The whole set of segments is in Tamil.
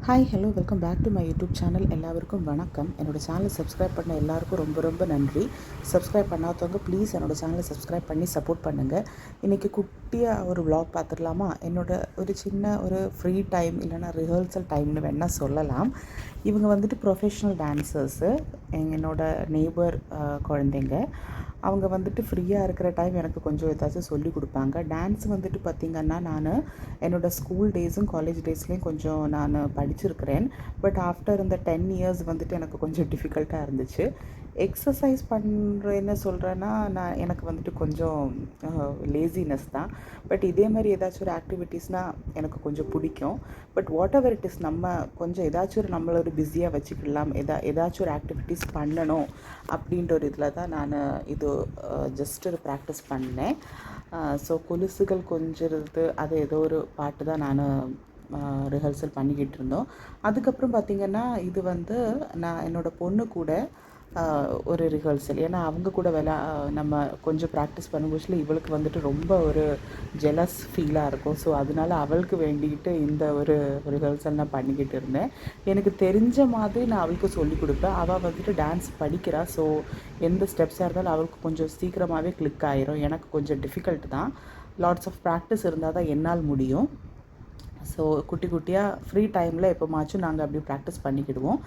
Hi hello welcome back to my YouTube channel. எல்லாருக்கும் வணக்கம். என்னோடய சேனலை சப்ஸ்கிரைப் பண்ண எல்லாருக்கும் ரொம்ப ரொம்ப நன்றி. சப்ஸ்கிரைப் பண்ணாதவங்க ப்ளீஸ் என்னோடய சேனலை சப்ஸ்கிரைப் பண்ணி சப்போர்ட் பண்ணுங்கள். இன்றைக்கி குட்டியாக ஒரு vlog பார்த்துடலாமா? ஒரு சின்ன ஃப்ரீ டைம் இல்லைனா ரிஹர்சல் டைம்னு வேணால் சொல்லலாம். இவங்க வந்துட்டு ப்ரொஃபஷ்னல் டான்சர்ஸு. என்னோடய நெய்பர் குழந்தைங்க. அவங்க வந்துட்டு ஃப்ரீயாக இருக்கிற டைம் எனக்கு கொஞ்சம் ஏதாச்சும் சொல்லிக் கொடுப்பாங்க. டான்ஸ் வந்துட்டு பார்த்திங்கன்னா நான் என்னோடய ஸ்கூல் டேஸும் காலேஜ் டேஸ்லேயும் கொஞ்சம் நான் படிச்சிருக்கிறேன். பட் ஆஃப்டர் இந்த 10 இயர்ஸ் வந்துட்டு எனக்கு கொஞ்சம் டிஃபிகல்ட்டாக இருந்துச்சு. எக்ஸசைஸ் பண்ணுறேன்னு சொல்கிறேன்னா எனக்கு வந்துட்டு கொஞ்சம் லேசினஸ் தான். பட் இதே மாதிரி ஏதாச்சும் ஒரு ஆக்டிவிட்டீஸ்னால் எனக்கு கொஞ்சம் பிடிக்கும். But what ever it is, நம்ம கொஞ்சம் ஏதாச்சும் நம்மளை ஒரு பிஸியாக வச்சுக்கலாம், ஏதாச்சும் ஒரு ஆக்டிவிட்டீஸ் பண்ணணும் அப்படின்ற ஒரு இதில் தான் நான் இது ஜஸ்ட் ஒரு ப்ராக்டிஸ் பண்ணேன். ஸோ கொலுசுகள் கொஞ்சிறது அது ஏதோ ஒரு பாட்டு தான் நான் ரிஹர்சல் பண்ணிக்கிட்டு இருந்தோம். அதுக்கப்புறம் பார்த்திங்கன்னா இது நான் என்னோடய பொண்ணு கூட ஒரு ரிஹர்சல், ஏன்னா அவங்க கூட நம்ம கொஞ்சம் ப்ராக்டிஸ் பண்ணும்போது இவளுக்கு வந்துட்டு ரொம்ப ஒரு ஜெலஸ் ஃபீலாக இருக்கும். ஸோ அதனால அவளுக்கு வேண்டிக்கிட்டு இந்த ஒரு ரிஹர்சல் நான் பண்ணிக்கிட்டு இருந்தேன். எனக்கு தெரிஞ்ச மாதிரி நான் அவளுக்கு சொல்லிக் கொடுப்பேன். அவள் வந்துட்டு டான்ஸ் படிக்கிறா. ஸோ எந்த ஸ்டெப்ஸாக இருந்தாலும் அவளுக்கு கொஞ்சம் சீக்கிரமாகவே கிளிக் ஆயிரும். எனக்கு கொஞ்சம் டிஃபிகல்ட் தான். லாட்ஸ் ஆஃப் ப்ராக்டிஸ் இருந்தால் தான் என்னால் முடியும். ஸோ குட்டி குட்டியாக ஃப்ரீ டைமில் எப்போமாச்சும் நாங்கள் அப்படி ப்ராக்டிஸ் பண்ணிக்கிடுவோம்.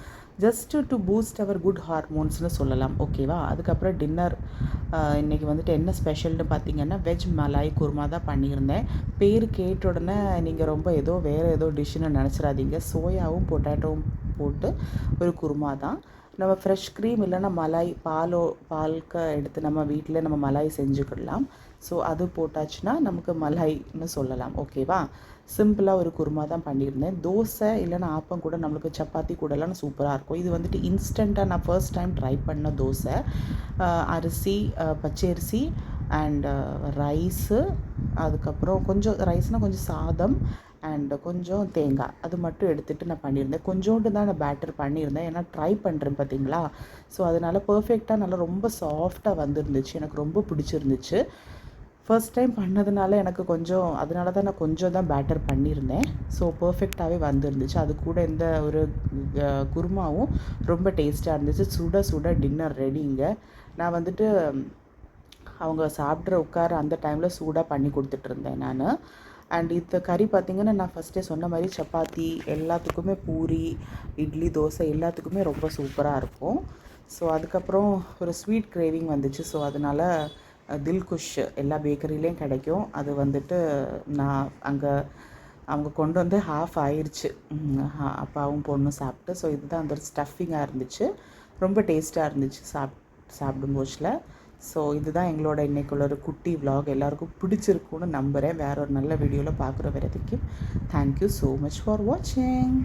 Just to boost our good ஹார்மோன்ஸ்னு சொல்லலாம். ஓகேவா? அதுக்கப்புறம் டின்னர் இன்றைக்கி வந்துட்டு என்ன ஸ்பெஷல்னு பார்த்திங்கன்னா வெஜ் மலாய் குருமா தான் பண்ணியிருந்தேன். பேர் கேட்ட உடனே நீங்கள் ரொம்ப வேறு ஏதோ டிஷ்ஷுன்னு நினச்சிடாதீங்க. சோயாவும் பொட்டேட்டோவும் போட்டு ஒரு குருமா தான். நம்ம ஃப்ரெஷ் க்ரீம் இல்லைன்னா மலாய் பால்க்கு எடுத்து நம்ம வீட்டில் நம்ம மலாய் செஞ்சுக்கிடலாம். ஸோ அது போட்டாச்சுன்னா நமக்கு மலாய்ன்னு சொல்லலாம். ஓகேவா? சிம்பிளாக ஒரு குருமா தான் பண்ணியிருந்தேன். தோசை இல்லைன்னா ஆப்பம் கூட நம்மளுக்கு சப்பாத்தி கூடலாம் சூப்பராக இருக்கும். இது வந்துட்டு இன்ஸ்டண்ட்டாக நான் ஃபர்ஸ்ட் டைம் ட்ரை பண்ண தோசை. அரிசி, பச்சரிசி அண்ட் ரைஸு, அதுக்கப்புறம் கொஞ்சம் ரைஸ்னால் கொஞ்சம் சாதம் அண்டு கொஞ்சம் தேங்காய், அது மட்டும் எடுத்துகிட்டு நான் பண்ணியிருந்தேன். கொஞ்சோண்டு தான் நான் பேட்டர் பண்ணியிருந்தேன், ஏன்னா ட்ரை பண்ணுறேன் பார்த்தீங்களா. ஸோ அதனால் பர்ஃபெக்டாக நல்லா ரொம்ப சாஃப்டாக வந்துருந்துச்சு. எனக்கு ரொம்ப பிடிச்சிருந்துச்சு. ஃபர்ஸ்ட் டைம் பண்ணதுனால எனக்கு கொஞ்சம் அதனால தான் நான் கொஞ்சம் தான் பேட்டர் பண்ணியிருந்தேன். ஸோ பர்ஃபெக்டாகவே வந்துருந்துச்சு. அது கூட இந்த ஒரு குருமாவும் ரொம்ப டேஸ்ட்டாக இருந்துச்சு. சுட சுட டின்னர் ரெடிங்க. நான் வந்துட்டு அவங்க சாப்பிட்ற உட்கார அந்த டைமில் சூடாக பண்ணி கொடுத்துட்ருந்தேன் நான். அண்ட் இந்த கறி பார்த்திங்கன்னா நான் ஃபஸ்ட்டே சொன்ன மாதிரி சப்பாத்தி எல்லாத்துக்குமே, பூரி, இட்லி, தோசை எல்லாத்துக்குமே ரொம்ப சூப்பராக இருக்கும். ஸோ அதுக்கப்புறம் ஒரு ஸ்வீட் கிரேவிங் வந்துச்சு. ஸோ அதனால் தில்குஷ் எல்லா பேக்கரியிலையும் கிடைக்கும். அது வந்துட்டு நான் அங்கே அவங்க கொண்டு வந்து ஹாஃப் ஆயிடுச்சு. அப்பாவும் பொண்ணும் சாப்பிட்டு. ஸோ இதுதான் அந்த ஸ்டஃபிங்காக இருந்துச்சு. ரொம்ப டேஸ்ட்டாக இருந்துச்சு சாப்பிடும்போதுல. ஸோ இதுதான் எங்களோட இன்றைக்குள்ள ஒரு குட்டி vlog. எல்லாருக்கும் பிடிச்சிருக்குன்னு நம்புகிறேன். வேற ஒரு நல்ல வீடியோவில் பார்க்குற வரைக்கும் தேங்க்யூ ஸோ மச் ஃபார் வாட்சிங்.